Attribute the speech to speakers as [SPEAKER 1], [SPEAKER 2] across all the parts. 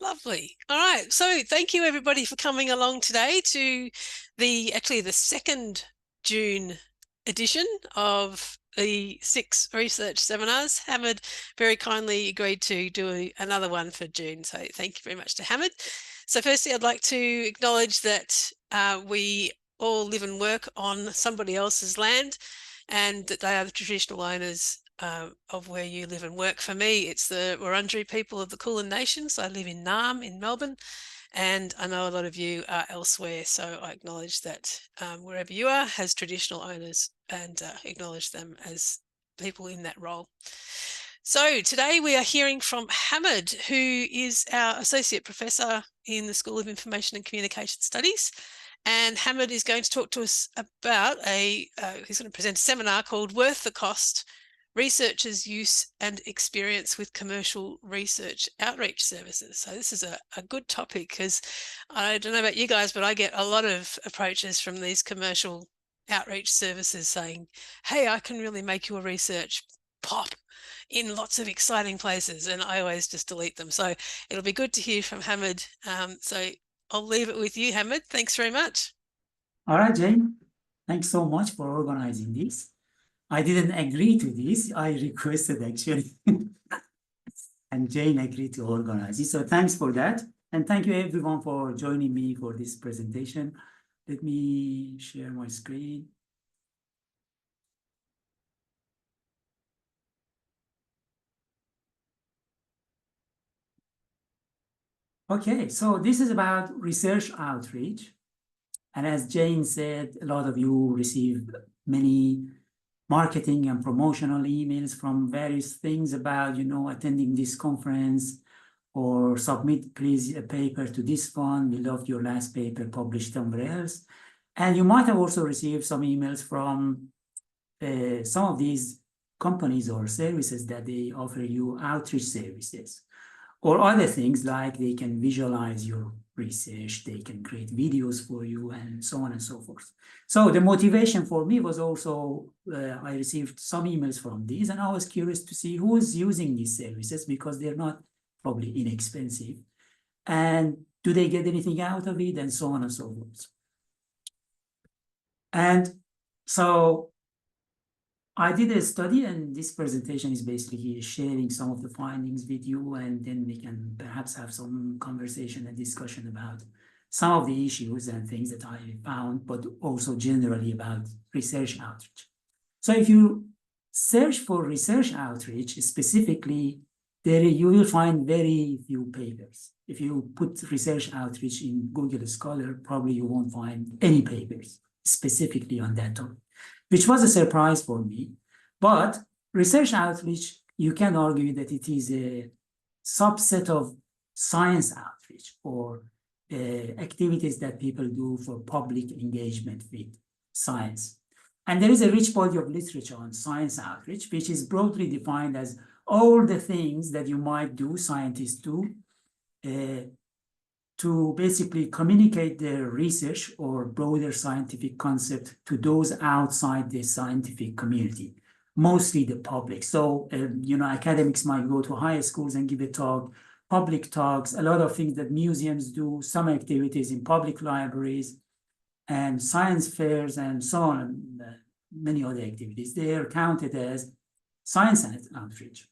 [SPEAKER 1] Lovely. All right. So thank you everybody for coming along today to the 2nd June edition of the 6 research seminars. Hamid very kindly agreed to do another one for June. So thank you very much to Hamid. So firstly, I'd like to acknowledge that we all live and work on somebody else's land and that they are the traditional owners of where you live and work. For me, it's the Wurundjeri people of the Kulin Nation. So I live in Naarm in Melbourne, and I know a lot of you are elsewhere. So I acknowledge that wherever you are has traditional owners and acknowledge them as people in that role. So today we are hearing from Hamid, who is our Associate Professor in the School of Information and Communication Studies. And Hamid is going to talk to us about he's going to present a seminar called Worth the Cost, Researchers' Use and Experience with Commercial Research Outreach Services. So this is a good topic because I don't know about you guys, but I get a lot of approaches from these commercial outreach services saying, hey, I can really make your research pop in lots of exciting places, and I always just delete them. So it'll be good to hear from Hamid. So I'll leave it with you, Hamid. Thanks very much.
[SPEAKER 2] All right, Jane. Thanks so much for organizing this. I didn't agree to this. I requested actually. And Jane agreed to organize it. So thanks for that. And thank you everyone for joining me for this presentation. Let me share my screen. Okay, so this is about research outreach. And as Jane said, a lot of you receive many marketing and promotional emails from various things about, attending this conference or submit, please, a paper to this one. We loved your last paper published somewhere else. And you might have also received some emails from some of these companies or services that they offer you outreach services or other things like they can visualize your research, they can create videos for you, and so on and so forth. So the motivation for me was also, I received some emails from these, and I was curious to see who is using these services because they're not probably inexpensive. And do they get anything out of it, and so on and so forth. And so I did a study, and this presentation is basically sharing some of the findings with you, and then we can perhaps have some conversation and discussion about some of the issues and things that I found, but also generally about research outreach. So if you search for research outreach specifically, there you will find very few papers. If you put research outreach in Google Scholar, probably you won't find any papers specifically on that topic, which was a surprise for me. But research outreach, you can argue that it is a subset of science outreach or activities that people do for public engagement with science. And there is a rich body of literature on science outreach, which is broadly defined as all the things that you might do, scientists do, to basically communicate their research or broader scientific concept to those outside the scientific community, mostly the public. So, academics might go to higher schools and give a talk, public talks, a lot of things that museums do, some activities in public libraries, and science fairs, and so on, and many other activities. They are counted as science outreach.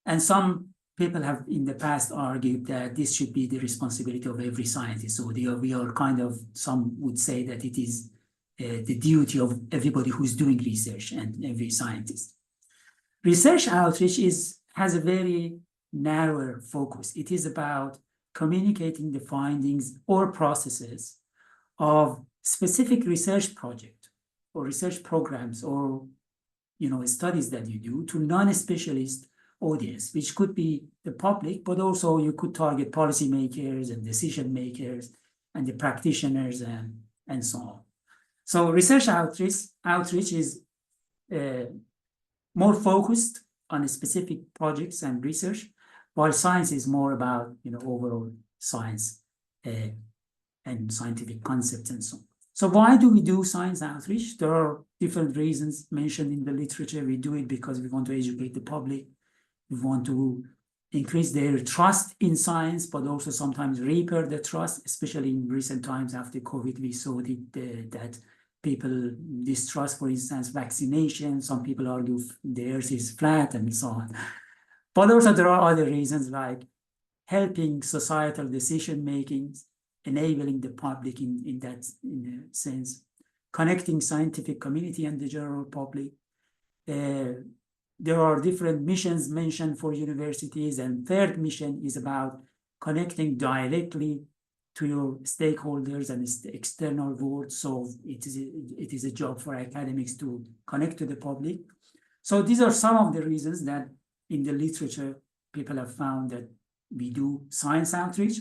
[SPEAKER 2] And some people have in the past argued that this should be the responsibility of every scientist. So we are kind of, some would say that it is the duty of everybody who's doing research and every scientist. Research outreach has a very narrower focus. It is about communicating the findings or processes of specific research project or research programs or studies that you do to non-specialist audience, which could be the public, but also you could target policymakers and decision makers and the practitioners and so on. So research outreach is more focused on specific projects and research, while science is more about overall science and scientific concepts and so on. So why do we do science outreach? There are different reasons mentioned in the literature. We do it because we want to educate the public. We want to increase their trust in science, but also sometimes repair the trust, especially in recent times after COVID. We saw that people distrust, for instance, vaccination. Some people argue the earth is flat and so on. But also there are other reasons like helping societal decision making, enabling the public in a sense, connecting scientific community and the general public. There are different missions mentioned for universities, and third mission is about connecting directly to your stakeholders and external world. So it is a job for academics to connect to the public. So these are some of the reasons that in the literature, people have found that we do science outreach,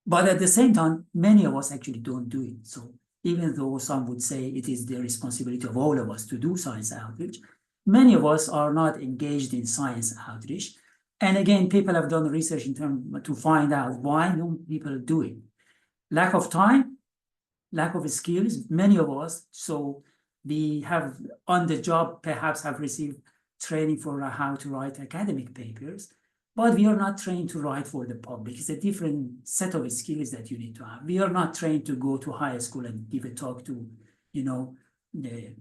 [SPEAKER 2] but at the same time, many of us actually don't do it. So even though some would say it is the responsibility of all of us to do science outreach, many of us are not engaged in science outreach. And again, people have done research in terms to find out why don't people do it. Lack of time, lack of skills, many of us. So we have on the job, perhaps have received training for how to write academic papers, but we are not trained to write for the public. It's a different set of skills that you need to have. We are not trained to go to high school and give a talk to, the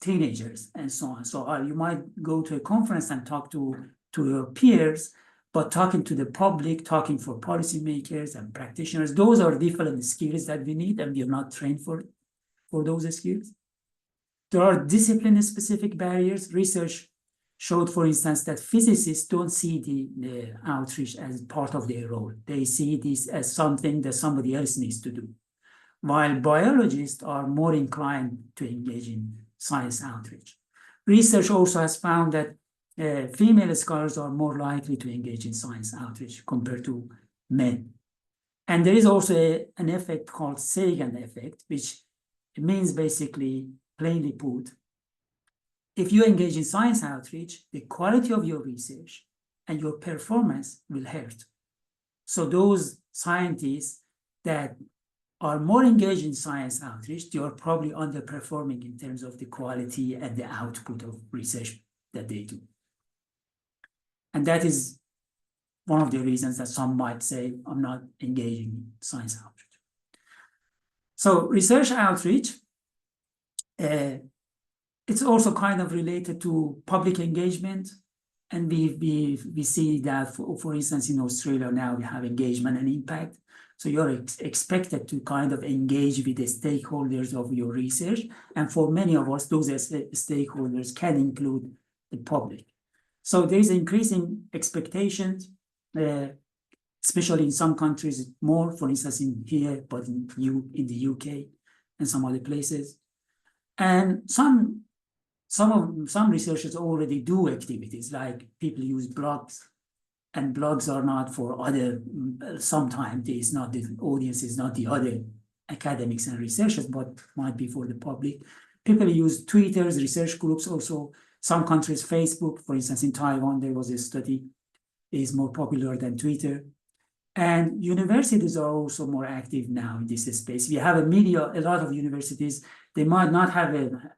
[SPEAKER 2] teenagers and so on. So you might go to a conference and talk to your peers, but talking to the public, talking for policymakers and practitioners, those are different skills that we need, and we are not trained for those skills. There are discipline-specific barriers. Research showed, for instance, that physicists don't see the outreach as part of their role. They see this as something that somebody else needs to do, while biologists are more inclined to engage in science outreach. Research also has found that female scholars are more likely to engage in science outreach compared to men. And there is also an effect called Sagan effect, which means basically, plainly put, if you engage in science outreach, the quality of your research and your performance will hurt. So those scientists that are more engaged in science outreach, they are probably underperforming in terms of the quality and the output of research that they do. And that is one of the reasons that some might say, I'm not engaging in science outreach. So research outreach, it's also kind of related to public engagement. And we see that, for instance, in Australia now, we have engagement and impact. So you're expected to kind of engage with the stakeholders of your research. And for many of us, those stakeholders can include the public. So there is increasing expectations, especially in some countries more, for instance, in here, but in the UK and some other places. And some researchers already do activities, like people use blogs, and blogs are not for other, sometimes it's not, the audience is not the other academics and researchers, but might be for the public. People use Twitters, research groups also. Some countries, Facebook, for instance, in Taiwan, there was a study, is more popular than Twitter. And universities are also more active now in this space. We have a lot of universities, they might not have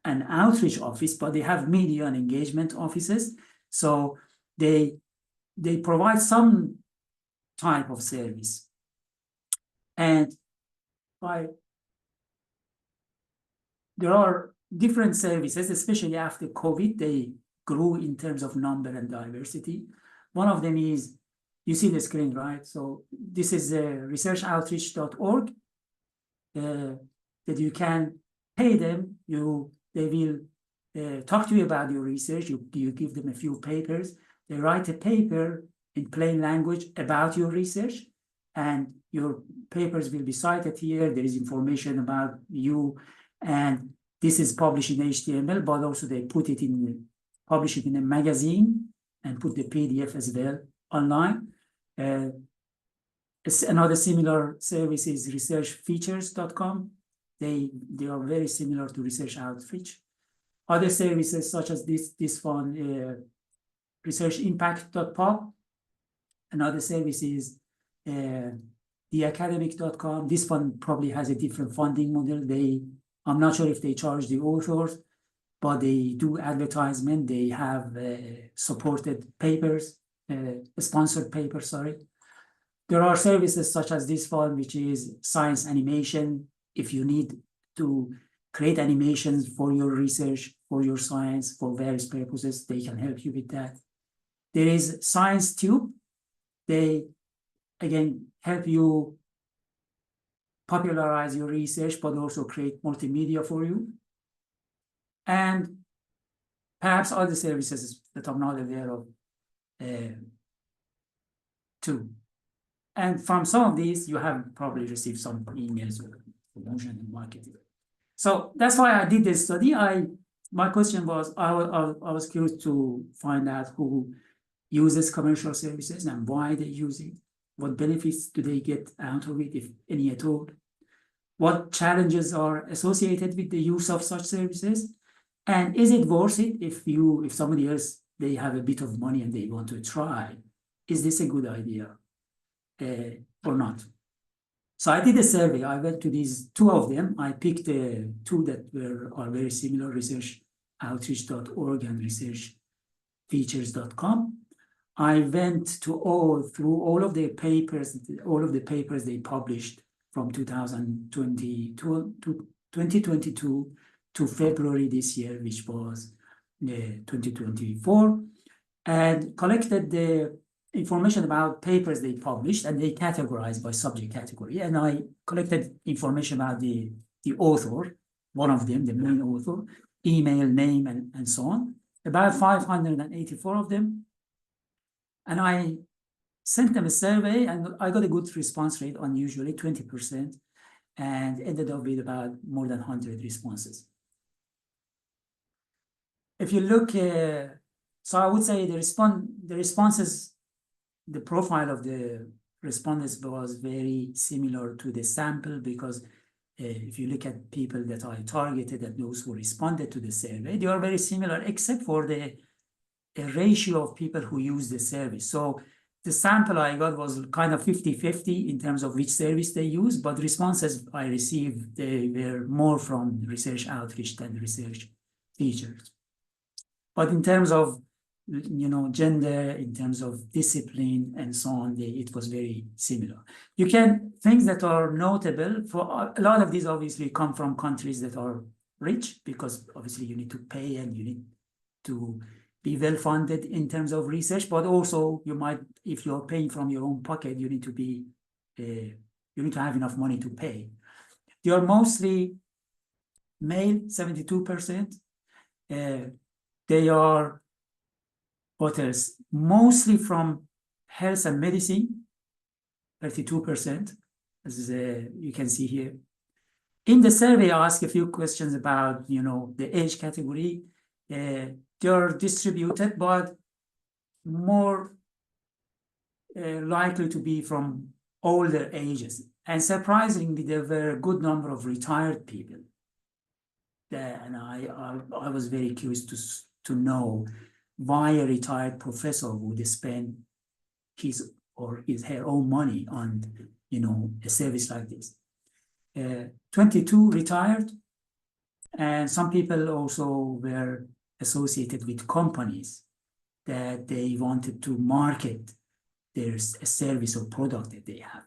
[SPEAKER 2] an outreach office, but they have media and engagement offices. So they provide some type of service. And there are different services, especially after COVID, they grew in terms of number and diversity. One of them is, you see the screen, right? So this is researchoutreach.org that you can pay them. They will talk to you about your research. You give them a few papers. They write a paper in plain language about your research, and your papers will be cited here. There is information about you, and this is published in HTML, but also they publish it in a magazine and put the PDF as well online. Another similar service is researchfeatures.com. They are very similar to research outreach. Other services such as this one, researchimpact.pub. Another service is theacademic.com. This one probably has a different funding model. I'm not sure if they charge the authors, but they do advertisement. They have supported papers sponsored paper, sorry. There are services such as this one, which is science animation. If you need to create animations for your research, for your science, for various purposes, they can help you with that. There is Science Tube. They, again, help you popularize your research, but also create multimedia for you. And perhaps other services that I'm not aware of too. And from some of these, you have probably received some emails or promotion and marketing. So that's why I did this study. My question was, I was curious to find out who uses commercial services and why they use it. What benefits do they get out of it, if any at all? What challenges are associated with the use of such services? And is it worth it if somebody else, they have a bit of money and they want to try? Is this a good idea or not? So I did a survey. I went to these two of them. I picked two that are very similar, researchoutreach.org and researchfeatures.com. I went through all of the papers they published from 2022 to February this year, which was 2024, and collected the information about papers they published, and they categorized by subject category. And I collected information about the author, one of them, the main author, email, name, and so on, about 584 of them. And I sent them a survey, and I got a good response rate, unusually 20%, and ended up with about more than 100 responses. If you look, so I would say the responses, the profile of the respondents was very similar to the sample, because if you look at people that I targeted and those who responded to the survey, they are very similar, except for the ratio of people who use the service. So the sample I got was kind of 50-50 in terms of which service they use, but responses I received, they were more from research outreach than research features. But in terms of, gender, in terms of discipline and so on, it was very similar. Things that are notable, for a lot of these obviously come from countries that are rich, because obviously you need to pay and you need to be well funded in terms of research, but also you might, if you're paying from your own pocket, you need to have enough money to pay. They are mostly male, 72%. They are authors mostly from health and medicine, 32%, as you can see here. In the survey, I asked a few questions about, the age category. They are distributed, but more likely to be from older ages. And surprisingly, there were a good number of retired people. And I was very curious to know why a retired professor would spend his or her own money on, a service like this. 22 retired, and some people also were associated with companies that they wanted to market their service or product that they have.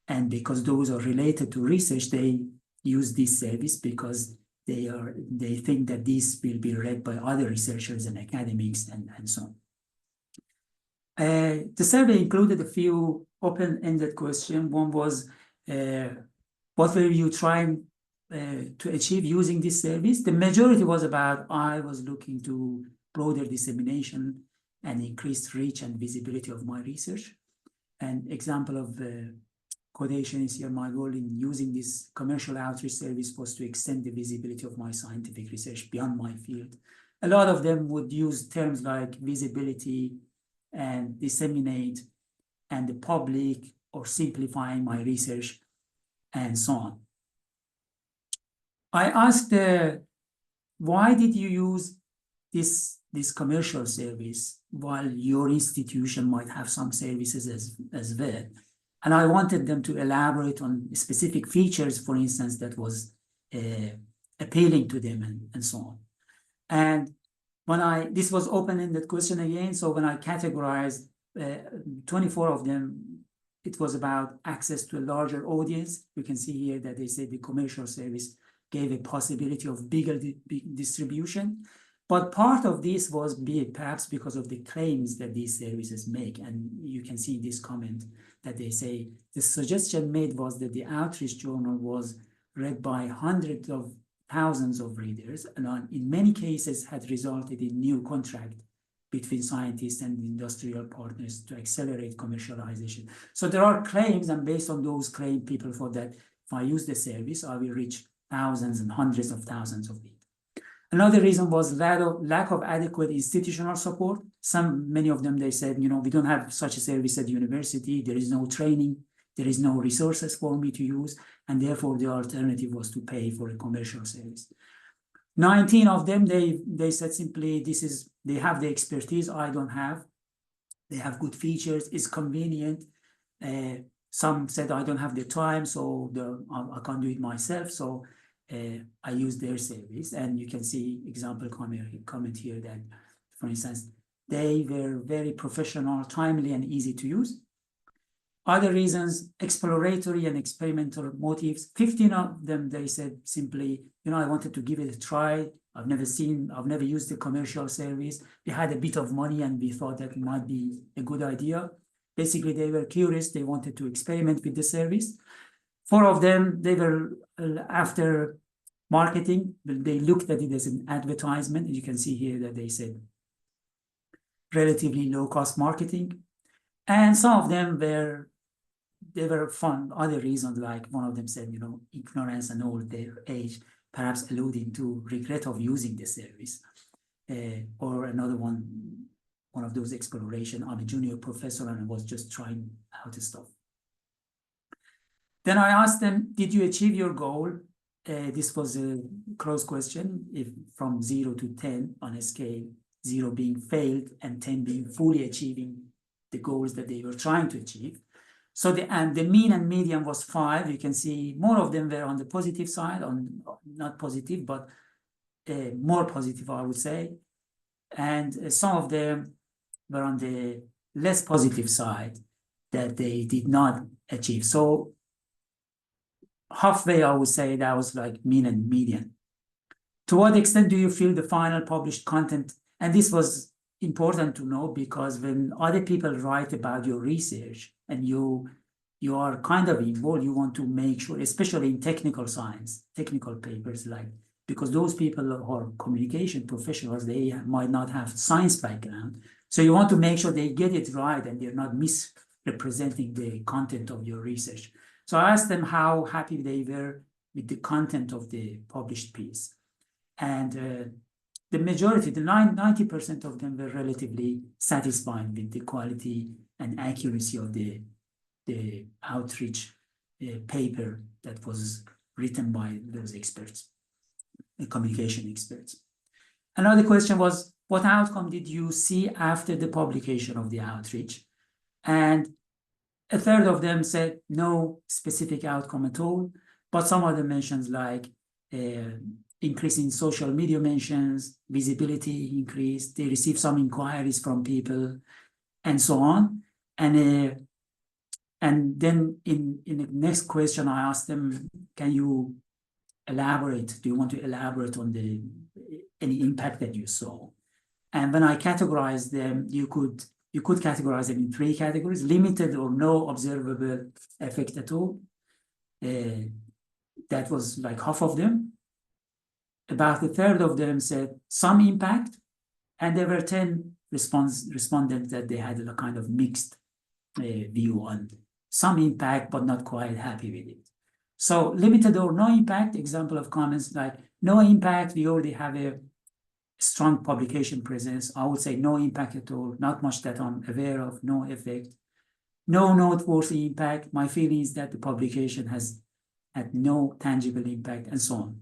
[SPEAKER 2] And because those are related to research, they use this service because they think that this will be read by other researchers and academics and so on. The survey included a few open-ended questions. One was, what were you trying to achieve using this service? The majority was about, I was looking to broader dissemination and increased reach and visibility of my research. An example of quotation is here: my goal in using this commercial outreach service was to extend the visibility of my scientific research beyond my field. A lot of them would use terms like visibility and disseminate and the public, or simplifying my research and so on. I asked, why did you use this commercial service while your institution might have some services as well? And I wanted them to elaborate on specific features, for instance, that was appealing to them and so on. And this was open-ended question again, so when I categorized 24 of them, it was about access to a larger audience. You can see here that they say the commercial service gave a possibility of bigger distribution. But part of this was perhaps because of the claims that these services make. And you can see this comment that they say the suggestion made was that the outreach journal was read by hundreds of thousands of readers, and in many cases had resulted in new contract between scientists and industrial partners to accelerate commercialization. So there are claims, and based on those claims, people thought that if I use the service, I will reach thousands and hundreds of thousands of people. Another reason was lack of adequate institutional support. Many of them, they said, you know, we don't have such a service at the university. There is no training. There is no resources for me to use. And therefore, the alternative was to pay for a commercial service. 19 of them, they said simply, they have the expertise I don't have. They have good features, it's convenient. Some said I don't have the time, so I can't do it myself. So I use their service. And you can see example comment here that, for instance, they were very professional, timely, and easy to use. Other reasons, exploratory and experimental motives. 15 of them, they said simply, you know, I wanted to give it a try. I've never used a commercial service. We had a bit of money and we thought that it might be a good idea. Basically, they were curious. They wanted to experiment with the service. 4 of them, they were after marketing. They looked at it as an advertisement. You can see here that they said relatively low-cost marketing. And some of them they were fun, other reasons, like one of them said, you know, ignorance and old age, perhaps alluding to regret of using the service. Or another one of those exploration, I'm a junior professor and I was just trying out stuff. Then I asked them, did you achieve your goal? This was a close question, if from 0 to 10 on a scale, 0 being failed and 10 being fully achieving the goals that they were trying to achieve. So the mean and median was 5. You can see more of them were on the positive side, not positive, but more positive, I would say. And some of them were on the less positive side that they did not achieve. So halfway, I would say that was like mean and median. To what extent do you feel the final published content? And this was important to know because when other people write about your research and you are kind of involved, you want to make sure, especially in technical science, technical papers, like, because those people are communication professionals, they might not have science background. So you want to make sure they get it right and they're not misrepresenting the content of your research. So I asked them how happy they were with the content of the published piece. And the majority, the 90% of them were relatively satisfied with the quality and accuracy of the outreach paper that was written by those experts, the communication experts. Another question was, what outcome did you see after the publication of the outreach? And a third of them said no specific outcome at all, but some other mentions like increase in social media mentions, visibility increase, they received some inquiries from people, and so on. And then in the next question, I asked them, can you elaborate? Do you want to elaborate on any impact that you saw? And when I categorized them, you could categorize them in 3 categories: limited or no observable effect at all. That was like half of them. About a third of them said some impact, and there were 10 respondents that they had a kind of mixed view on some impact, but not quite happy with it. So limited or no impact, example of comments like no impact, we already have a strong publication presence. I would say no impact at all, not much that I'm aware of, no effect. No noteworthy impact, my feeling is that the publication has had no tangible impact, and so on.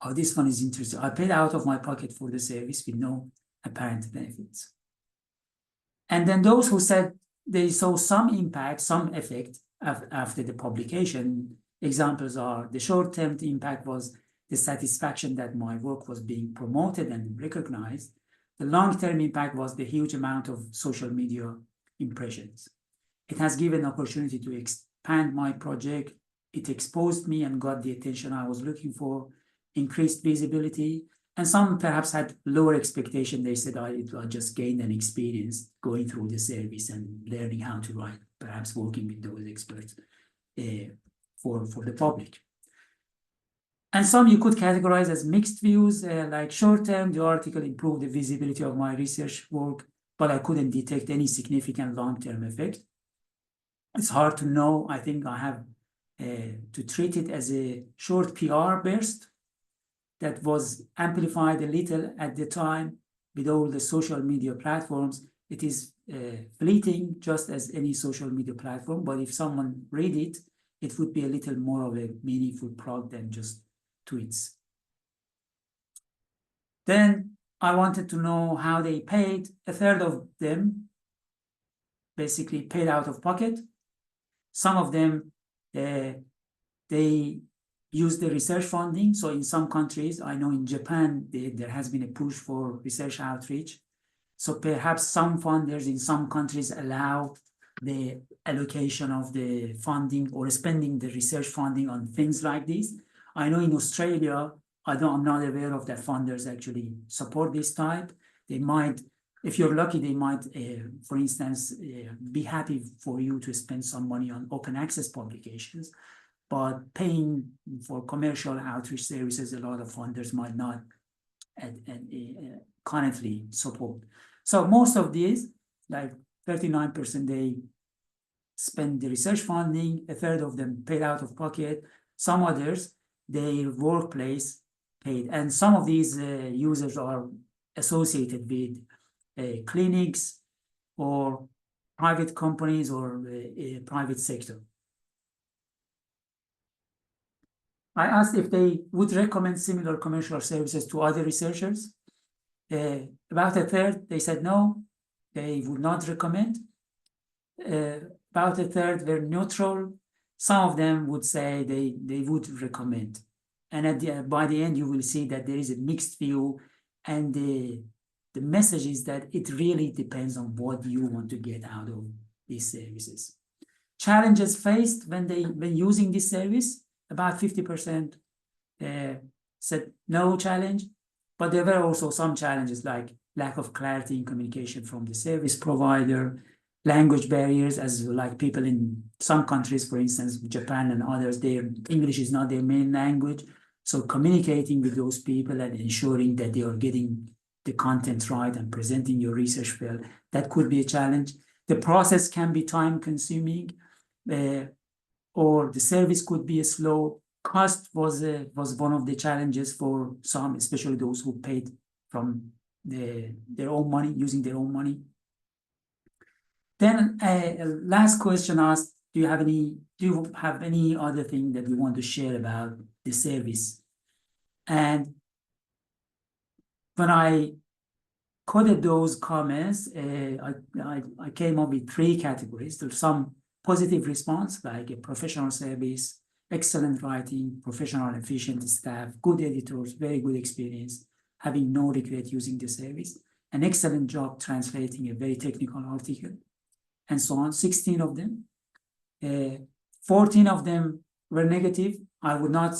[SPEAKER 2] Oh, this one is interesting. I paid out of my pocket for the service with no apparent benefits. And then those who said they saw some impact, some effect after the publication, examples are the short-term impact was the satisfaction that my work was being promoted and recognized. The long-term impact was the huge amount of social media impressions. It has given opportunity to expand my project. It exposed me and got the attention I was looking for, increased visibility, and some perhaps had lower expectation. They said, I just gained an experience going through the service and learning how to write, perhaps working with those experts for the public. And some you could categorize as mixed views, like short-term, the article improved the visibility of my research work, but I couldn't detect any significant long-term effect. It's hard to know. I think I have to treat it as a short PR burst that was amplified a little at the time with all the social media platforms. It is fleeting, just as any social media platform, but if someone read it, it would be a little more of a meaningful product than just tweets. Then I wanted to know how they paid. A third of them basically paid out of pocket. Some of them, they use the research funding. So in some countries, I know in Japan, there has been a push for research outreach. So perhaps some funders in some countries allow the allocation of the funding or spending the research funding on things like this. I know in Australia, I'm not aware of that funders actually support this type. They might, if you're lucky, they might, for instance, be happy for you to spend some money on open access publications. But paying for commercial outreach services, a lot of funders might not currently support. So most of these, like 39%, they spend the research funding, a third of them paid out of pocket, some others, their workplace paid. And some of these users are associated with clinics or private companies or private sector. I asked if they would recommend similar commercial services to other researchers. About a third, they said no, they would not recommend. About a third were neutral. Some of them would say they would recommend. And by the end, you will see that there is a mixed view, and the message is that it really depends on what you want to get out of these services. Challenges faced when using this service, about 50% said no challenge, but there were also some challenges like lack of clarity in communication from the service provider, language barriers, as like people in some countries, for instance, Japan and others, their English is not their main language. So communicating with those people and ensuring that they are getting the content right and presenting your research well, that could be a challenge. The process can be time consuming, or the service could be slow. Cost was one of the challenges for some, especially those who paid from their own money, using their own money. Then last question asked, do you have any other thing that you want to share about the service? And when I coded those comments, I came up with 3 categories. There's some positive response, like a professional service, excellent writing, professional efficient staff, good editors, very good experience, having no regret using the service, an excellent job translating a very technical article, and so on. 16 of them. 14 of them were negative. I would not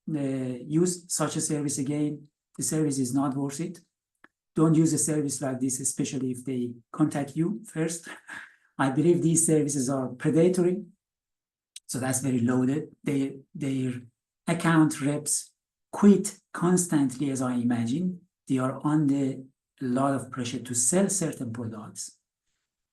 [SPEAKER 2] use such a service again. The service is not worth it. Don't use a service like this, especially if they contact you first. I believe these services are predatory, so that's very loaded. Their account reps quit constantly, as I imagine. They are under a lot of pressure to sell certain products.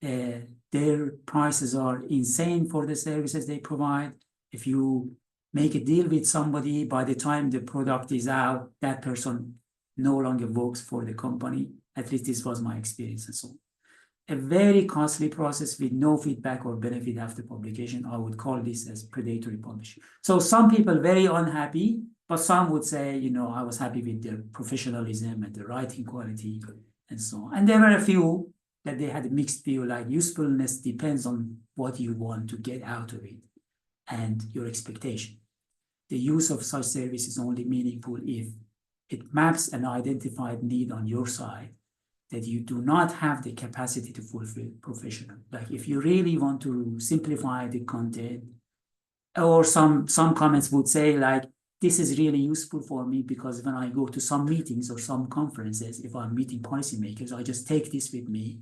[SPEAKER 2] Their prices are insane for the services they provide. If you make a deal with somebody, by the time the product is out, that person no longer works for the company. At least this was my experience and so on. A very costly process with no feedback or benefit after publication. I would call this as predatory publishing. So some people very unhappy, but some would say, you know, I was happy with their professionalism and the writing quality and so on. And there were a few that they had a mixed view, like usefulness depends on what you want to get out of it and your expectation. The use of such service is only meaningful if it maps an identified need on your side. that you do not have the capacity to fulfill professional. Like if you really want to simplify the content, or some comments would say like, this is really useful for me because when I go to some meetings or some conferences, if I'm meeting policymakers, I just take this with me,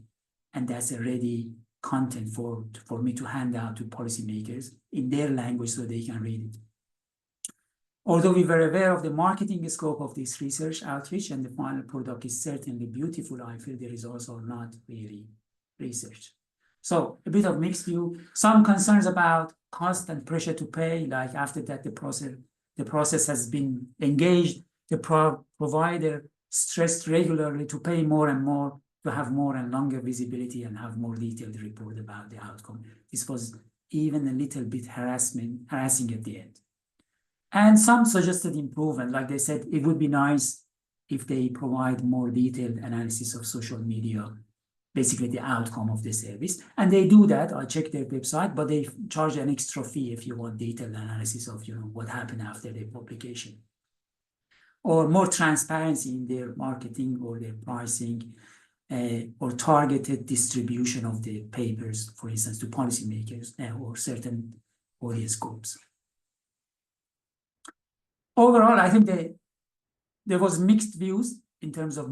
[SPEAKER 2] and that's a ready content for me to hand out to policymakers in their language so they can read it. Although we were aware of the marketing scope of this research outreach and the final product is certainly beautiful, I feel the results are not really researched. So a bit of mixed view, some concerns about cost and pressure to pay, like after that the process has been engaged, the provider stressed regularly to pay more and more, to have more and longer visibility and have more detailed report about the outcome. This was even a little bit harassing at the end. And some suggested improvement, like they said, it would be nice if they provide more detailed analysis of social media, basically the outcome of the service. And they do that. I checked their website, but they charge an extra fee if you want detailed analysis of what happened after their publication. Or more transparency in their marketing or their pricing, or targeted distribution of the papers, for instance, to policymakers or certain audience groups. Overall, I think there was mixed views in terms of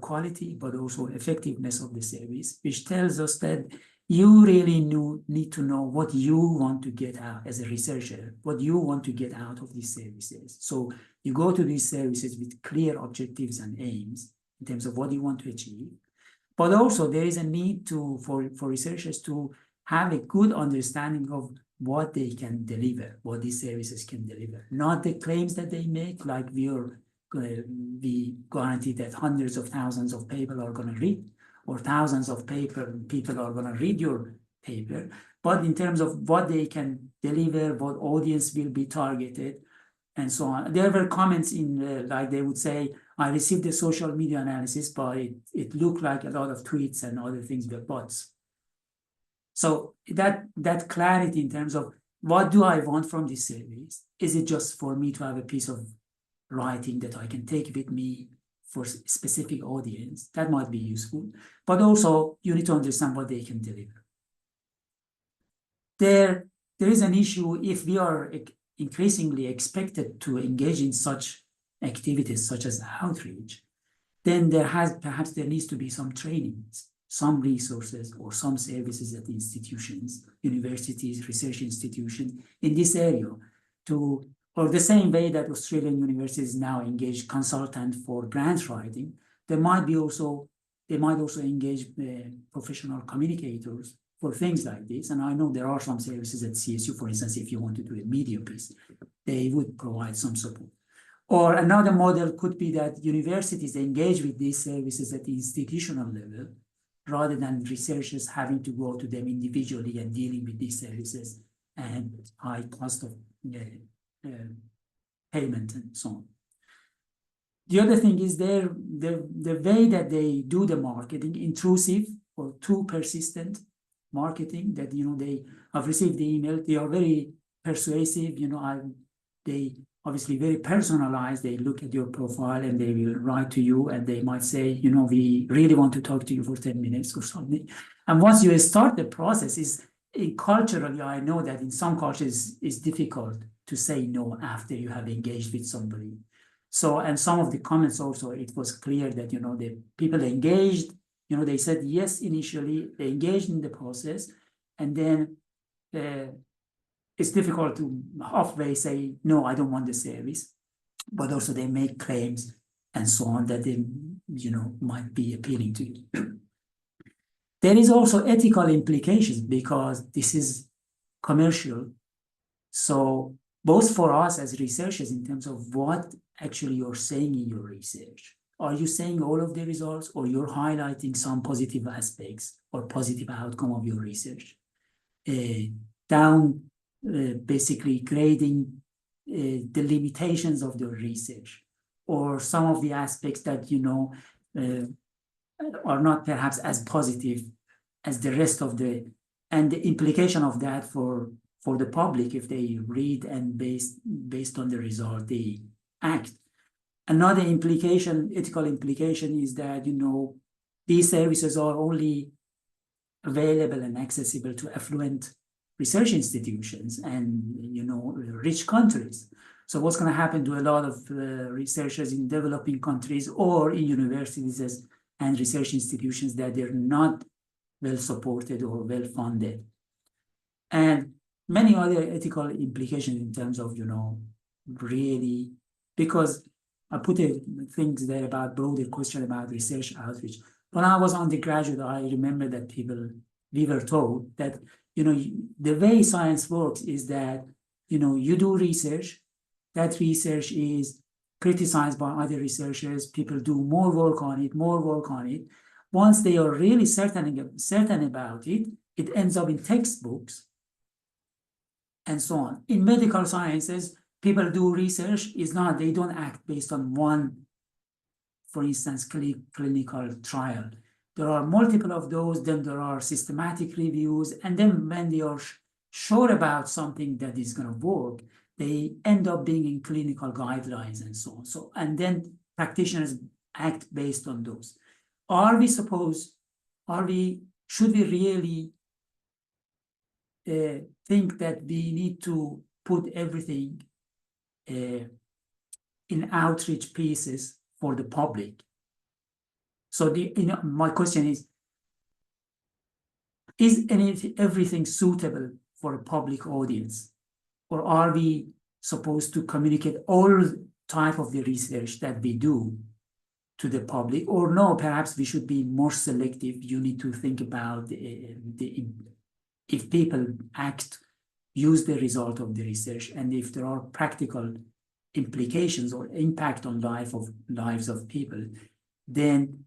[SPEAKER 2] quality, but also effectiveness of the service, which tells us that you really need to know what you want to get out as a researcher, what you want to get out of these services. So you go to these services with clear objectives and aims in terms of what you want to achieve. But also there is a need for researchers to have a good understanding of what they can deliver, what these services can deliver, not the claims that they make, like we guarantee that hundreds of thousands of people are going to read, or thousands of people are going to read your paper, but in terms of what they can deliver, what audience will be targeted, and so on. There were comments in, like they would say, I received the social media analysis, but it looked like a lot of tweets and other things were bots. So that clarity in terms of what do I want from this service? Is it just for me to have a piece of writing that I can take with me for a specific audience? That might be useful, but also you need to understand what they can deliver. There is an issue if we are increasingly expected to engage in such activities such as outreach, then perhaps there needs to be some trainings, some resources or some services at institutions, universities, research institutions in this area or the same way that Australian universities now engage consultants for grant writing, they might also engage professional communicators for things like this. And I know there are some services at CSU, for instance, if you want to do a media piece, they would provide some support. Or another model could be that universities engage with these services at the institutional level, rather than researchers having to go to them individually and dealing with these services and high cost of payment and so on. The other thing is the way that they do the marketing, intrusive or too persistent marketing, that they have received the email, they are very persuasive, they obviously very personalized. They look at your profile and they will write to you and they might say, we really want to talk to you for 10 minutes or something. And once you start the process, culturally, I know that in some cultures it's difficult to say no after you have engaged with somebody. So, and some of the comments also, it was clear that, the people engaged, they said yes initially, they engaged in the process, and then it's difficult to halfway say, no, I don't want the service, but also they make claims and so on that they, might be appealing to you. There is also ethical implications because this is commercial. So both for us as researchers in terms of what actually you're saying in your research, are you saying all of the results or you're highlighting some positive aspects or positive outcome of your research? Basically grading the limitations of the research or some of the aspects that are not perhaps as positive as the rest of and the implication of that for the public if they read and based on the result they act. Another implication, ethical implication, is that these services are only available and accessible to affluent research institutions and, you know, rich countries. So what's going to happen to a lot of researchers in developing countries or in universities and research institutions that they're not well supported or well funded? And many other ethical implications in terms of, you know, really, because I put things there about broader question about research outreach. When I was undergraduate, I remember that we were told that, you know, the way science works is that, you know, you do research, that research is criticized by other researchers, people do more work on it. Once they are really certain about it, it ends up in textbooks and so on. In medical sciences, people do research, they don't act based on one, for instance, clinical trial. There are multiple of those, then there are systematic reviews, and then when they are sure about something that is going to work, they end up being in clinical guidelines and so on. So, and then practitioners act based on those. Should we really think that we need to put everything in outreach pieces for the public? So my question is everything suitable for a public audience? Or are we supposed to communicate all type of the research that we do to the public? Or no, perhaps we should be more selective. You need to think about if people use the result of the research, and if there are practical implications or impact on lives of people, then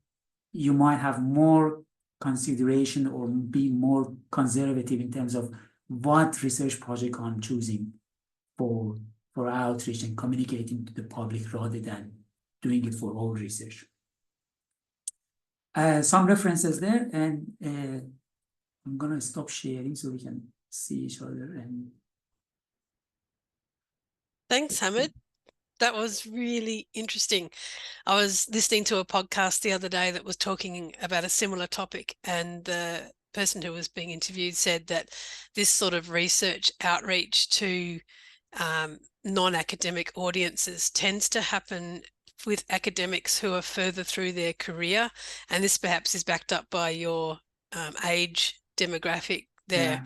[SPEAKER 2] you might have more consideration or be more conservative in terms of what research project I'm choosing for outreach and communicating to the public rather than doing it for all research. Some references there, and I'm going to stop sharing so we can see each other. And
[SPEAKER 1] thanks, Hamid. That was really interesting. I was listening to a podcast the other day that was talking about a similar topic, and the person who was being interviewed said that this sort of research outreach to non-academic audiences tends to happen with academics who are further through their career, and this perhaps is backed up by your age demographic there.
[SPEAKER 2] yeah.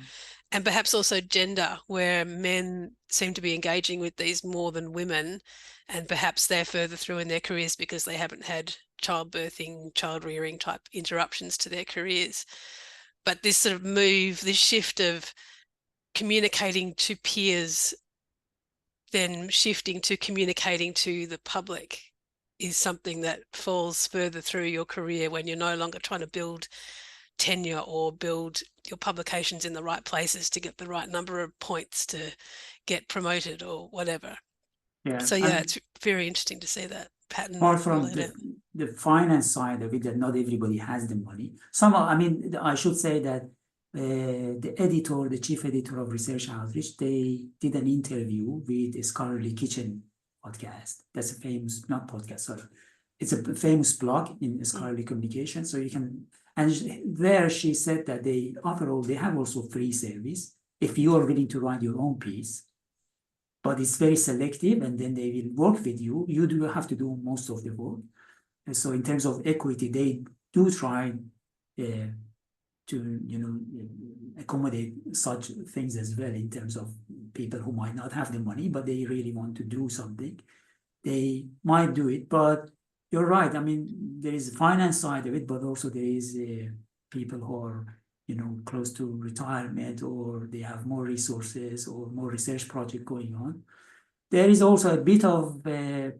[SPEAKER 1] And perhaps also gender, where men seem to be engaging with these more than women, and perhaps they're further through in their careers because they haven't had childbirthing, child rearing type interruptions to their careers. But this sort of move, this shift of communicating to peers, then shifting to communicating to the public, is something that falls further through your career when you're no longer trying to build tenure or build your publications in the right places to get the right number of points to get promoted or whatever.
[SPEAKER 2] Yeah.
[SPEAKER 1] So yeah, it's very interesting to see that pattern.
[SPEAKER 2] Apart from the finance side of it, that not everybody has the money. I should say that the chief editor of Research Outreach, they did an interview with Scholarly Kitchen podcast. That's a famous, not podcast, sorry. It's a famous blog in Scholarly Communication. So you can, and there she said that they have also free service if you are willing to write your own piece, but it's very selective, and then they will work with you. You do have to do most of the work. And so in terms of equity, they do try to, you know, accommodate such things as well in terms of people who might not have the money, but they really want to do something. They might do it, but you're right. I mean, there is a finance side of it, but also there is people who are, you know, close to retirement, or they have more resources or more research project going on. There is also a bit of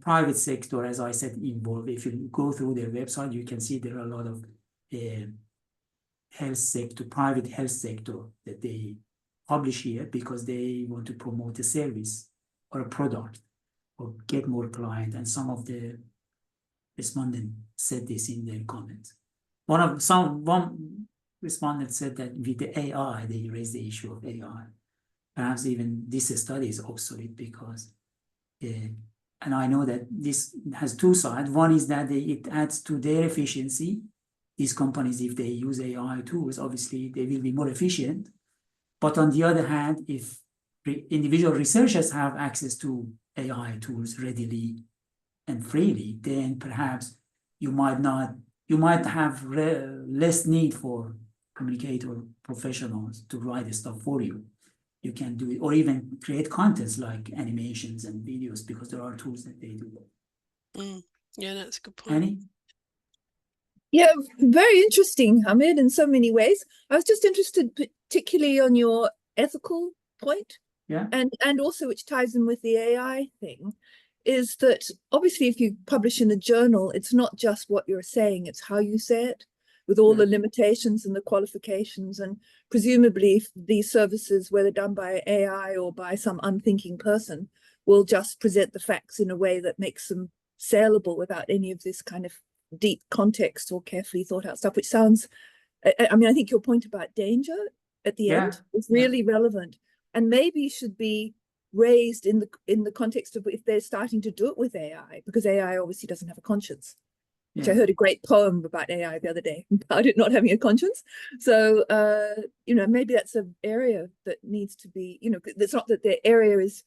[SPEAKER 2] private sector, as I said, involved. If you go through their website, you can see there are a lot of private health sector that they publish here because they want to promote a service or a product or get more clients. And some of the respondents said this in their comments. One respondent said that with the AI, they raised the issue of AI. Perhaps even this study is obsolete because, and I know that this has two sides. One is that it adds to their efficiency these companies, if they use AI tools, obviously they will be more efficient. But on the other hand, if individual researchers have access to AI tools readily and freely, then perhaps you might have less need for communicator professionals to write the stuff for you. You can do it, or even create contents like animations and videos, because there are tools that they do.
[SPEAKER 1] Yeah, that's a good point.
[SPEAKER 2] Annie?
[SPEAKER 3] Yeah, very interesting, Hamid, in so many ways. I was just interested particularly on your ethical point.
[SPEAKER 2] Yeah.
[SPEAKER 3] And also, which ties in with the AI thing, is that obviously if you publish in a journal, it's not just what you're saying, it's how you say it, with all the limitations and the qualifications. And presumably if these services, whether done by AI or by some unthinking person, will just present the facts in a way that makes them saleable without any of this kind of deep context or carefully thought out stuff, which sounds, I mean, I think your point about danger at the end is really relevant, and maybe should be raised in the context of if they're starting to do it with AI, because AI obviously doesn't have a conscience, which I heard a great poem about AI the other day, about it not having a conscience. So, you know, maybe that's an area that needs to be, you know, it's not that the area is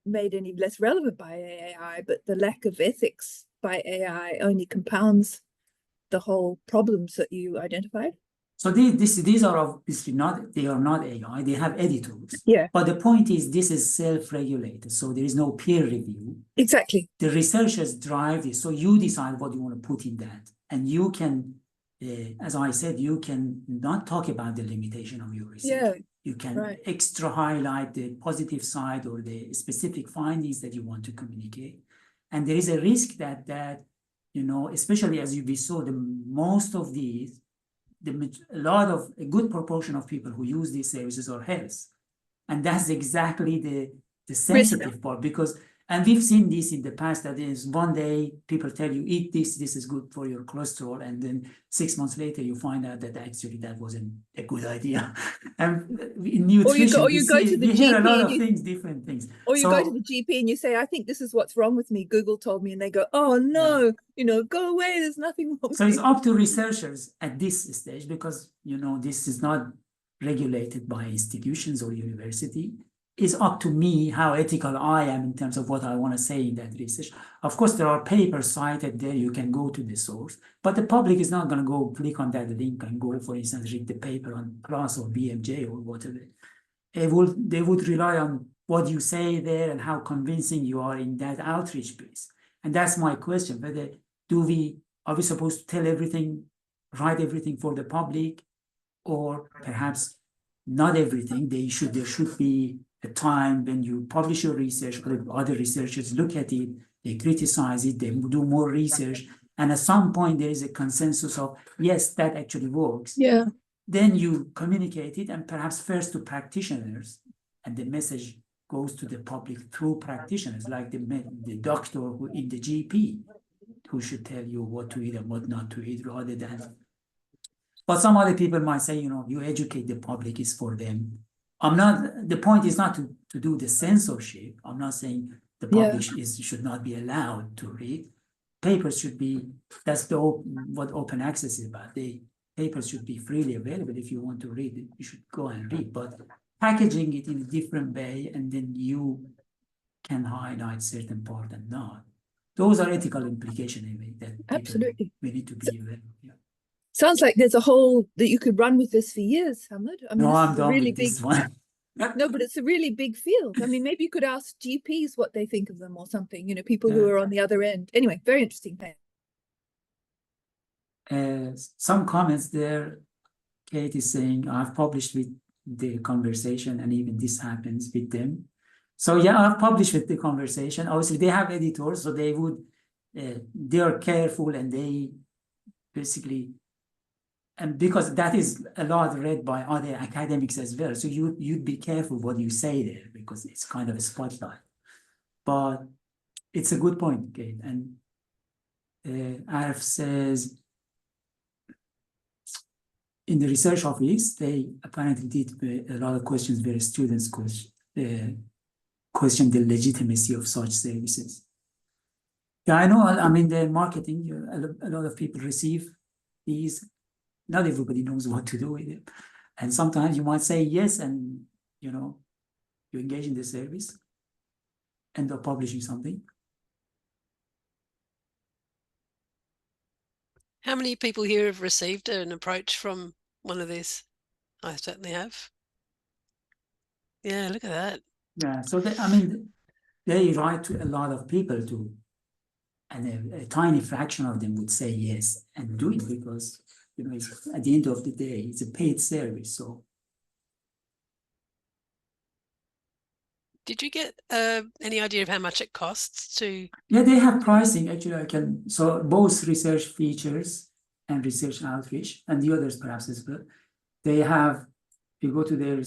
[SPEAKER 3] made any less relevant by AI, but the lack of ethics by AI only compounds the whole problems that you identified.
[SPEAKER 2] So these are obviously not, they are not AI, they have editors.
[SPEAKER 3] Yeah.
[SPEAKER 2] But the point is, this is self-regulated, so there is no peer review.
[SPEAKER 3] Exactly.
[SPEAKER 2] The researchers drive this, so you decide what you want to put in that. And you can, as I said, you can not talk about the limitation of your research.
[SPEAKER 3] Yeah.
[SPEAKER 2] You can extra highlight the positive side or the specific findings that you want to communicate. And there is a risk that you know, especially as we saw, most of these, a good proportion of people who use these services are health. And that's exactly the sensitive part, because, and we've seen this in the past, that is one day people tell you, eat this is good for your cholesterol. And then 6 months later, you find out that actually that wasn't a good idea. And in nutrition,
[SPEAKER 3] or you go to the
[SPEAKER 2] we hear
[SPEAKER 3] GP
[SPEAKER 2] a lot of things, different things.
[SPEAKER 3] Or you go to the GP and you say, I think this is what's wrong with me. Google told me. And they go, oh, no, you know, go away. There's nothing wrong.
[SPEAKER 2] So it's up to researchers at this stage, because, you know, this is not regulated by institutions or university. It's up to me how ethical I am in terms of what I want to say in that research. Of course, there are papers cited there. You can go to the source, but the public is not going to go click on that link and go, for instance, read the paper on PLOS or BMJ or whatever. They would rely on what you say there and how convincing you are in that outreach piece. And that's my question, whether are we supposed to tell everything, write everything for the public, or perhaps not everything. There should be a time when you publish your research, or other researchers look at it, they criticize it, they do more research, and at some point there is a consensus of, yes, that actually works.
[SPEAKER 3] Yeah.
[SPEAKER 2] Then you communicate it, and perhaps first to practitioners, and the message goes to the public through practitioners, like the doctor in the GP, who should tell you what to eat and what not to eat, rather than. But some other people might say, you know, you educate the public, is for them. The point is not to do the censorship. I'm not saying the public should not be allowed to read. Papers should be, that's what open access is about. The papers should be freely available. If you want to read it, you should go and read. But packaging it in a different way, and then you can highlight certain part and not. Those are ethical implications anyway, that
[SPEAKER 3] absolutely
[SPEAKER 2] we need to be aware of. Yeah.
[SPEAKER 3] Sounds like there's a whole that you could run with this for years, Hamid. I mean,
[SPEAKER 2] no, I'm done
[SPEAKER 3] really
[SPEAKER 2] with this one.
[SPEAKER 3] No, but it's a really big field. I mean, maybe you could ask GPs what they think of them or something, you know, people who are on the other end. Anyway, very interesting.
[SPEAKER 2] Some comments there. Kate is saying, I've published with the conversation, and even this happens with them. So yeah, I've published with the conversation. Obviously, they have editors, so they are careful, and they basically, and because that is a lot read by other academics as well. So you'd be careful what you say there, because it's kind of a spotlight. But it's a good point, Kate. And Arif says, in the research office, they apparently did a lot of questions where students question the legitimacy of such services. Yeah, I know. I mean, the marketing, a lot of people receive these, not everybody knows what to do with it. And sometimes you might say yes, and you know, you engage in the service, end up publishing something.
[SPEAKER 1] How many people here have received an approach from one of these? I certainly have. Yeah, look at that.
[SPEAKER 2] Yeah, so I mean, they write to a lot of people too, and a tiny fraction of them would say yes and do it because, you know, it's, at the end of the day, it's a paid service. So
[SPEAKER 1] did you get any idea of how much it costs to?
[SPEAKER 2] yeah, they have pricing. Actually, I can, so both research features and research outreach, and the others perhaps as well, they have, you go to their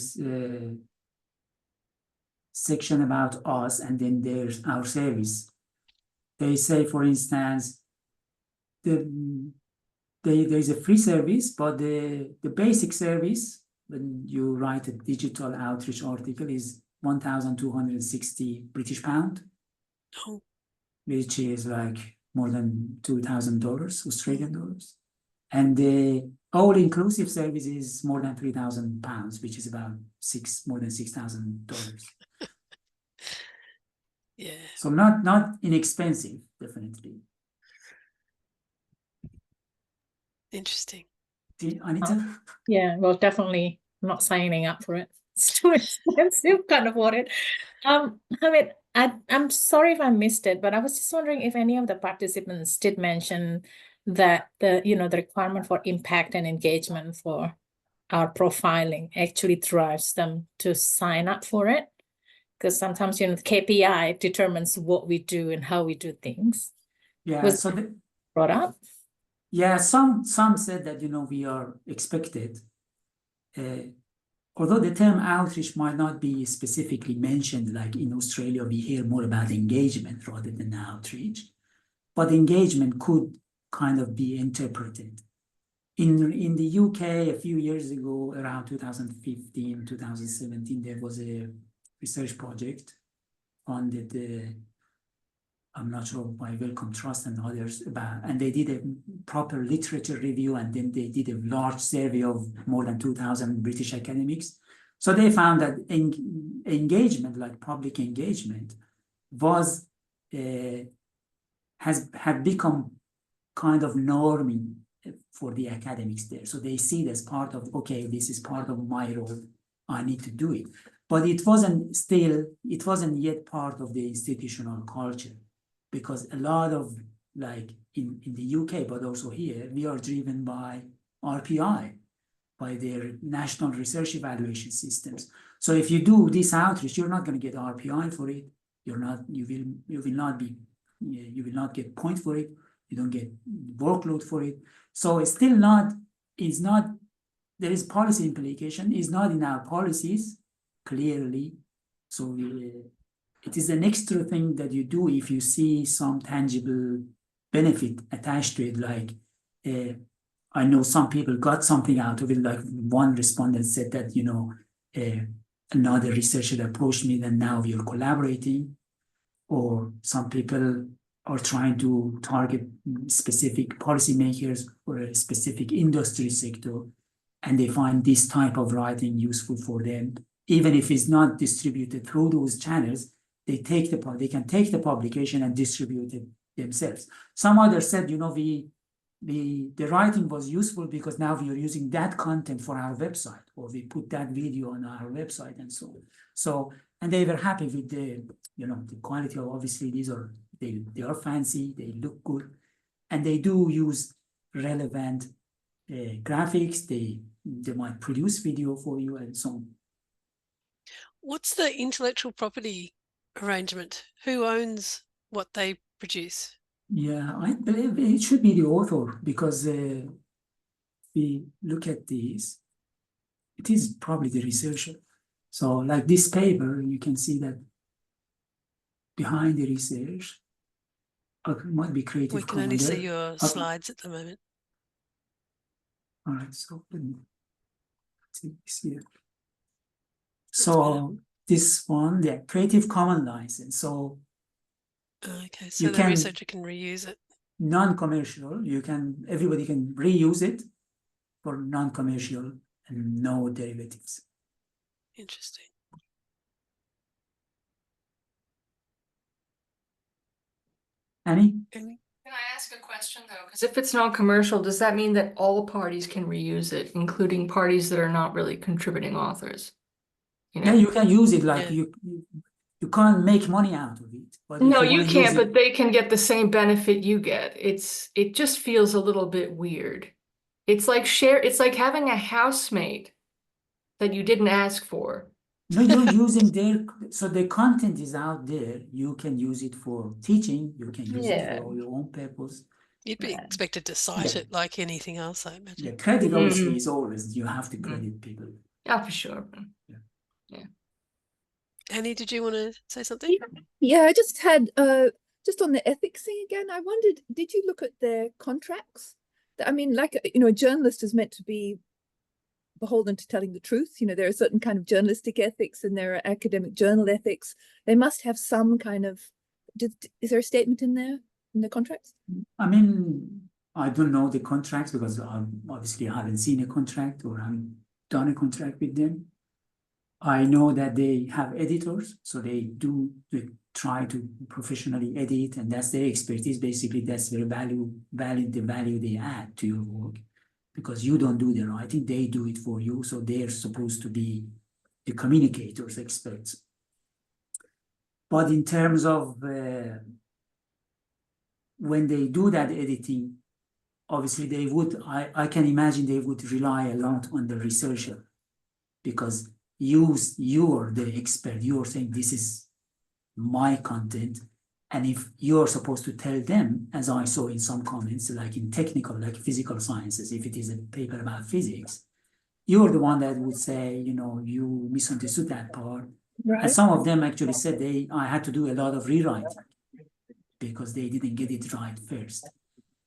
[SPEAKER 2] section about us, and then there's our service. They say, for instance, there's a free service, but the basic service, when you write a digital outreach article, is 1,260 British pound,
[SPEAKER 1] Oh,
[SPEAKER 2] which is like more than $2,000 Australian dollars. And the all-inclusive service is more than 3,000 pounds, which is about more than $6,000.
[SPEAKER 1] yeah.
[SPEAKER 2] So not inexpensive, definitely.
[SPEAKER 1] Interesting.
[SPEAKER 2] Anita?
[SPEAKER 4] Yeah, well, definitely not signing up for it. It's too expensive, can't afford it. Hamid, I'm sorry if I missed it, but I was just wondering if any of the participants did mention that the requirement for impact and engagement for our profiling actually drives them to sign up for it. Because sometimes, the KPI determines what we do and how we do things.
[SPEAKER 2] Yeah,
[SPEAKER 4] Was
[SPEAKER 2] so
[SPEAKER 4] brought up?
[SPEAKER 2] yeah, some said that, we are expected, although the term outreach might not be specifically mentioned, like in Australia, we hear more about engagement rather than outreach, but engagement could kind of be interpreted. In the UK, a few years ago, around 2015, 2017, there was a research project funded, I'm not sure by Wellcome Trust and others, and they did a proper literature review, and then they did a large survey of more than 2,000 British academics. So they found that engagement, like public engagement, had become kind of norming for the academics there. So they see it as part of, okay, this is part of my role, I need to do it. But it wasn't yet part of the institutional culture. Because a lot of, like in the UK, but also here, we are driven by RPI, by their national research evaluation systems. So if you do this outreach, you're not going to get RPI for it. You will not get point for it. You don't get workload for it. So it's still not, there is policy implication, is not in our policies, clearly. So it is an extra thing that you do if you see some tangible benefit attached to it. Like, I know some people got something out of it. Like one respondent said that, another researcher approached me and now we are collaborating. Or some people are trying to target specific policymakers or a specific industry sector, and they find this type of writing useful for them. Even if it's not distributed through those channels, they can take the publication and distribute it themselves. Some others said, the writing was useful because now we are using that content for our website, or we put that video on our website and so on. So, and they were happy with the quality of, obviously they are fancy, they look good, and they do use relevant graphics. They might produce video for you and so on.
[SPEAKER 1] What's the intellectual property arrangement? Who owns what they produce?
[SPEAKER 2] Yeah, I believe it should be the author, because we look at these, it is probably the researcher. So like this paper, you can see that behind the research, it might be Creative
[SPEAKER 1] We can
[SPEAKER 2] Commons.
[SPEAKER 1] only see your slides at the moment.
[SPEAKER 2] All right, so let me take this here. So this one, the Creative Commons license. So
[SPEAKER 1] okay, so the researcher can reuse it.
[SPEAKER 2] Non-commercial, everybody can reuse it. for non-commercial and no derivatives.
[SPEAKER 1] Interesting.
[SPEAKER 2] Annie?
[SPEAKER 1] Any?
[SPEAKER 5] Can I ask a question though? Because if it's non-commercial, does that mean that all parties can reuse it, including parties that are not really contributing authors? You know?
[SPEAKER 2] Yeah, you can use it like
[SPEAKER 1] Yeah.
[SPEAKER 2] you can't make money out of it. But
[SPEAKER 5] No,
[SPEAKER 2] if you
[SPEAKER 5] you
[SPEAKER 2] want to use
[SPEAKER 5] can't,
[SPEAKER 2] it,
[SPEAKER 5] but they can get the same benefit you get. It just feels a little bit weird. It's like having a housemate that you didn't ask for.
[SPEAKER 2] no, you're using their, so the content is out there. You can use it for teaching. You can use it
[SPEAKER 5] Yeah.
[SPEAKER 2] for your own purpose.
[SPEAKER 1] You'd be
[SPEAKER 5] Yeah.
[SPEAKER 1] expected to cite
[SPEAKER 2] Yeah.
[SPEAKER 1] it like anything else, I imagine.
[SPEAKER 2] The credit obviously
[SPEAKER 5] Mhm.
[SPEAKER 2] is always, you have to credit people.
[SPEAKER 5] Yeah, for sure.
[SPEAKER 1] Annie, did you want to say something?
[SPEAKER 3] Yeah, I just had just on the ethics thing again. I wondered, did you look at their contracts? I mean, like, you know, a journalist is meant to be beholden to telling the truth. You know, there are certain kind of journalistic ethics and there are academic journal ethics. They must have some kind of, is there a statement in there in the contracts?
[SPEAKER 2] I mean, I don't know the contracts because obviously I haven't seen a contract or haven't done a contract with them. I know that they have editors, so they try to professionally edit, and that's their expertise. Basically, that's their the value they add to your work, because you don't do the writing, they do it for you. So they're supposed to be the communicators, experts. But in terms of when they do that editing, obviously they would, I can imagine they would rely a lot on the researcher, because you're the expert, you're saying this is my content. And if you're supposed to tell them, as I saw in some comments, like in technical, like physical sciences, if it is a paper about physics, you're the one that would say, you know, you misunderstood that part.
[SPEAKER 3] Right.
[SPEAKER 2] And some of them actually said I had to do a lot of rewriting because they didn't get it right first.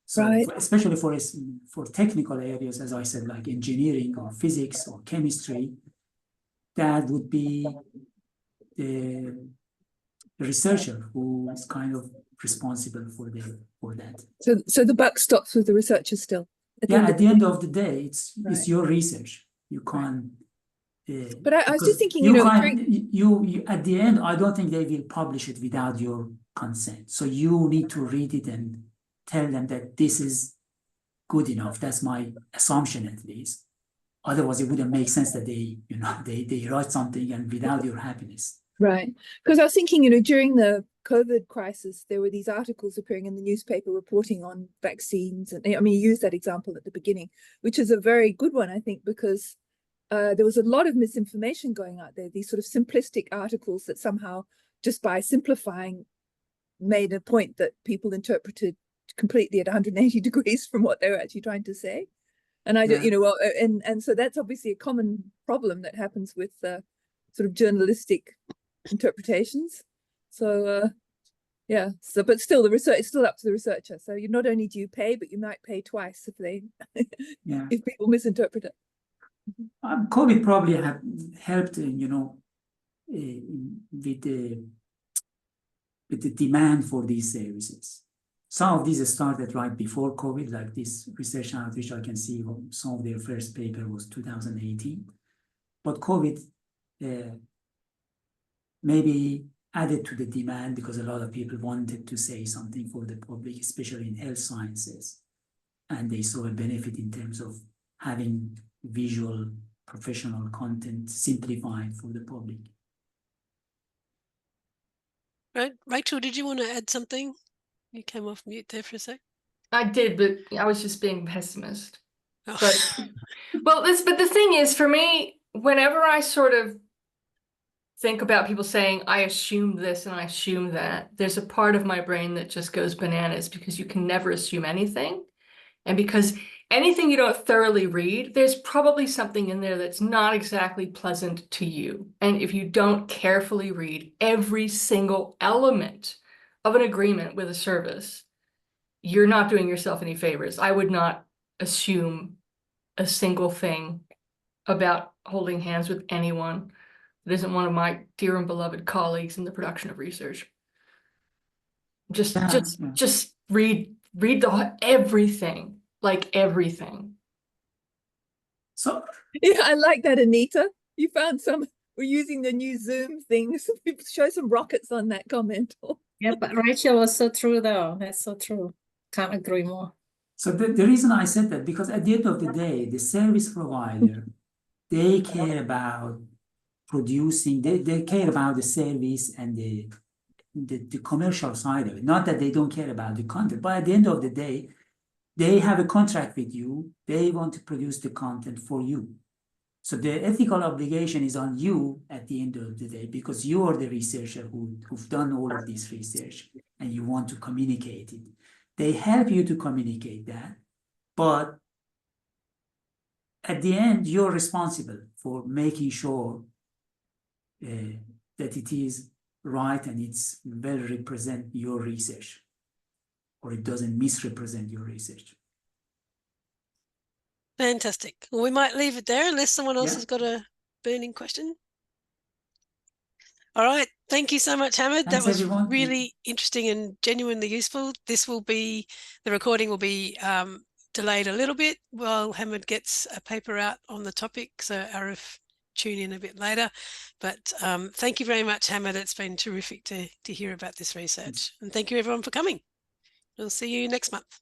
[SPEAKER 2] So
[SPEAKER 3] Right.
[SPEAKER 2] especially for technical areas, as I said, like engineering or physics or chemistry, that would be the researcher who is kind of responsible for that.
[SPEAKER 3] So the buck stops with the researcher still.
[SPEAKER 2] At the end of the day, it's
[SPEAKER 3] Right.
[SPEAKER 2] your research. You can't.
[SPEAKER 3] But I was just thinking,
[SPEAKER 2] you
[SPEAKER 3] you know,
[SPEAKER 2] can't. You at the end, I don't think they will publish it without your consent. So you need to read it and tell them that this is good enough. That's my assumption, at least. Otherwise, it wouldn't make sense that they write something and without your happiness.
[SPEAKER 3] right. Because I was thinking, you know, during the COVID crisis, there were these articles appearing in the newspaper reporting on vaccines. And I mean, you used that example at the beginning, which is a very good one, I think, because there was a lot of misinformation going out there, these sort of simplistic articles that somehow, just by simplifying, made a point that people interpreted completely at 180 degrees from what they were actually trying to say. And I don't, you know, well, and so that's obviously a common problem that happens with sort of journalistic interpretations. So yeah, so but still the research is still up to the researcher. So you not only do you pay, but you might pay twice if they if people misinterpret it.
[SPEAKER 2] COVID probably have helped, you know, with the demand for these services. Some of these started right before COVID, like this research outreach. I can see some of their first paper was 2018, but COVID maybe added to the demand because a lot of people wanted to say something for the public, especially in health sciences, and they saw a benefit in terms of having visual professional content simplified for the public.
[SPEAKER 1] Right, Rachel, did you want to add something? You came off mute there for a sec.
[SPEAKER 5] I did, but I was just being pessimist.
[SPEAKER 1] Oh.
[SPEAKER 5] But the thing is, for me, whenever I sort of think about people saying, I assume this and I assume that, there's a part of my brain that just goes bananas because you can never assume anything. And because anything you don't thoroughly read, there's probably something in there that's not exactly pleasant to you. And if you don't carefully read every single element of an agreement with a service, you're not doing yourself any favors. I would not assume a single thing about holding hands with anyone that isn't one of my dear and beloved colleagues in the production of research. Just read everything, like everything.
[SPEAKER 2] So
[SPEAKER 3] Yeah, I like that, Anita. You found some. We're using the new Zoom things. Show some rockets on that comment.
[SPEAKER 4] Yeah, but Rachel was so true though. That's so true. Can't agree more.
[SPEAKER 2] So the reason I said that, because at the end of the day, the service provider, they care about producing, they care about the service and the commercial side of it. Not that they don't care about the content, but at the end of the day, they have a contract with you. They want to produce the content for you. So the ethical obligation is on you at the end of the day, because you are the researcher who've done all of this research and you want to communicate it. They help you to communicate that, but at the end, you're responsible for making sure that it is right and it's well represent your research, or it doesn't misrepresent your research.
[SPEAKER 1] Fantastic. Well, we might leave it there unless someone else
[SPEAKER 2] Yeah.
[SPEAKER 1] has got a burning question. All right. Thank you so much, Hamid.
[SPEAKER 2] Thanks,
[SPEAKER 1] that was
[SPEAKER 2] everyone.
[SPEAKER 1] really interesting and genuinely useful. This will be, the recording will be delayed a little bit while Hamid gets a paper out on the topic. So Arif, tune in a bit later. But thank you very much, Hamid. It's been terrific to hear about this research. And thank you everyone for coming. We'll see you next month.